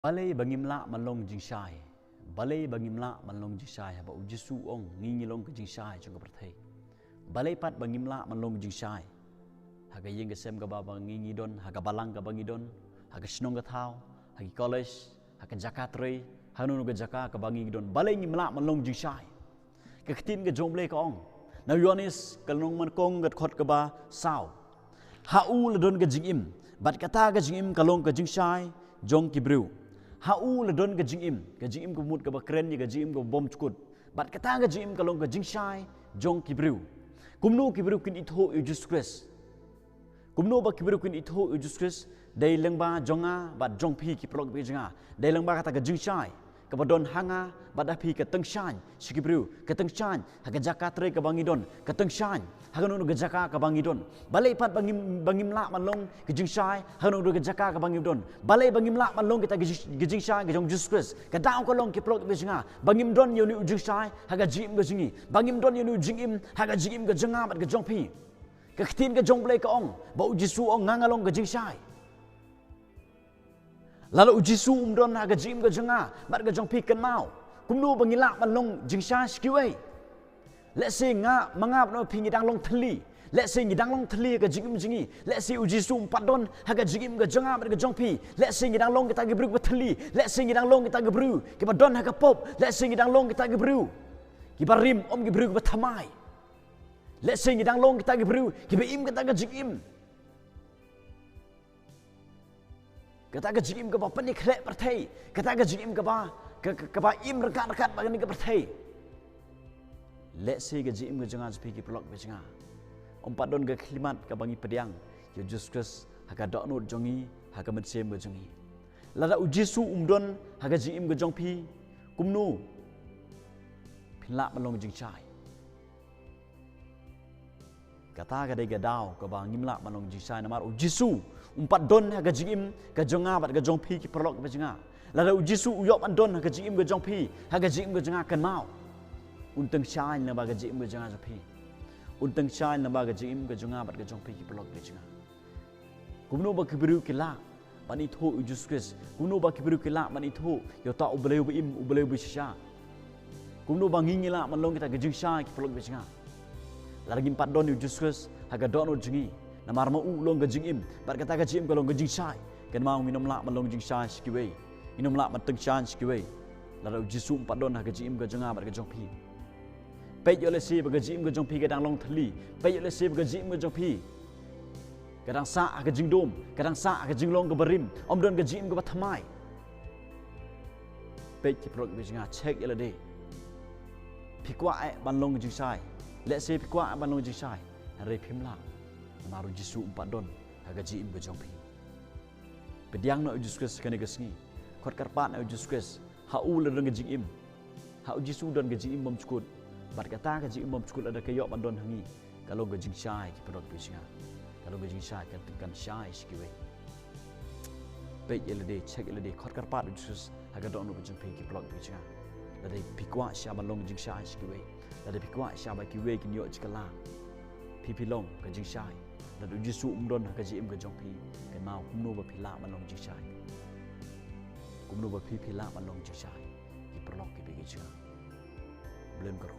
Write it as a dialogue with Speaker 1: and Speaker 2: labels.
Speaker 1: Balay bangimla manlong jing shai. Balay bangimla manlong jing shai. Haba ujisu ong ngingi long ke jing shai chung keperthai. Balay pat bangimla manlong jing shai. Haga yeng kesem ke baba ngingi don, haga balang ke bangi don, haga senong ke thau, hagi college, haga jakatrei, hanunu ke jaka ke bangi don. Balay ngimla manlong jing shai. Ke ketin ke jomble ke ong. Na yonis kalong man kong ke khot ke ba sao. Hau le don ke jing im. Bat kata ke jing im kalong ke jing shai jong kibriu. Hau le don ke jing im ke mut ke bakren ni ke jing im ke bom cukut. Bat kata ke jing im kalong ke jing shai jong kibriu. Kumnu kibriu kin itho Jesus Christ. Kumnu ba kibriu kin itho Jesus Christ. Dai lengba jonga bat jong pi ki prok bi jonga. Dai lengba kata ke jing shai ke badon hanga bat api ke teng shan si kibriu ke teng shan haga jakatre ke bangi don ke teng shan haga nu ke jaka ke bangi don. Balai pat bangim la manlong ke jing shai haga nu ke jaka ke bangi don. Balai bangim la manlong kita ke jing shai ke jong Jesus Christ ke daung ko long ki prok bi jonga. Bangim don yo ni jing shai haga jim ke jingi. Bangim don yo ni jing im haga jim ke jonga bat ke jong pi. Ke ktin ke jong blai ke ong ba ujisu ong ngangalong ke jing shai. Lalu ujisu don haga jim ke jonga bat ke jong pi ken mau. Kumnu bangila manlong jing shai skiwei. Let's say nga mangap no pingi dang long thli. Let's say ngidang long thli ke jingim jingi. Let's say ujisu padon haga jingim ke jonga bat ke jong pi. Let's say ngidang long kita gebru ke thli. Let's say ngidang long kita gebru ke padon haga pop. Let's say ngidang long kita gebru ki barim om gebru ke thamai. Let's say ngidang long kita gebru ki beim kita ke jingim. Kata ke jingim ke ba panik khlek perthai. Kata ke jingim ke ba im rekat-rekat bagani ke perthai. Let's say ke jingim ke jangan sepi ki pelok be janga. Om padon ke klimat ke bangi pediang. Yo Jesus Christ haga dokno jongi haga mensem ke jongi. Lada ujisu umdon haga jingim ke jong pi kumnu pinlak malong jing chai. Kata ke dai gadau ke ba ngimlak malong jing chai namar ujisu umpat don haga jingim ke jonga bat ke jong pi ki pelok be janga. Lada ujisu uyop andon haga jingim ke jong pi haga jingim ke janga kan mau. Unteng shai na ba ke jingim ke janga pi. Unteng shai na ba ke jingim ke jonga bat ke jong pi ki pelok be janga. Kumno ba kibriu ki la bani tho Jesus Christ. Kumno ba kibriu ki la bani tho yo ta ubleu be im ubleu be sha. Kumno ba ngingi la manlong kita ke jing shai ki pelok be janga. Lagi empat don Jesus Christ haga dono jingi. Namar mau long ke jing im bat kata ke jing long ke jing shai. Ken mau minum la manlong jing shai skiwei. Minum la mateng shan skiwei. Lalu jisu empat don haga jing im ke jonga bat ke jong pi. Pei yo le si ba ke jing ke jong pi ke dang long thli. Pei yo le si ba ke jing ke jong pi. Kadang sa ke jing dom, kadang sa ke jing long ke berim. Om don ke jing ke bathamai. Pei ki prok be jinga check yo le de. Pikwa ai ban long jing shai. Let's say pikwa ban long jing shai. Hari pimla. Maru jisu empat don haga jing ke jong pi. Pediang no Jesus Christ kene kesngi. Khot karpat no Jesus Christ. Hau le don ke jing im. Hau jisu don ke jing im bom cukut. Bat kata ke jing im bom cukut ada ke yok ban don hangi. Kalau ke jing shai ki prok be jinga. Kalau ke jing shai kan tekan shai skiwe. Pei ele de check ele de khot karpat no Jesus haga don no ke jing pi ki prok be jinga. Lade pikwa sha ban long jing shai skiwe. Lade pikwa sha ba ki we ki yok chikala. Pi long ke jing shai. Lade jisu umdon haga jing im ke jong pi. Kan mau kumno ba pila ban long jing shai. Kumno ba pi pila ban long jing shai. Ki prok ki be jinga. Belum karo.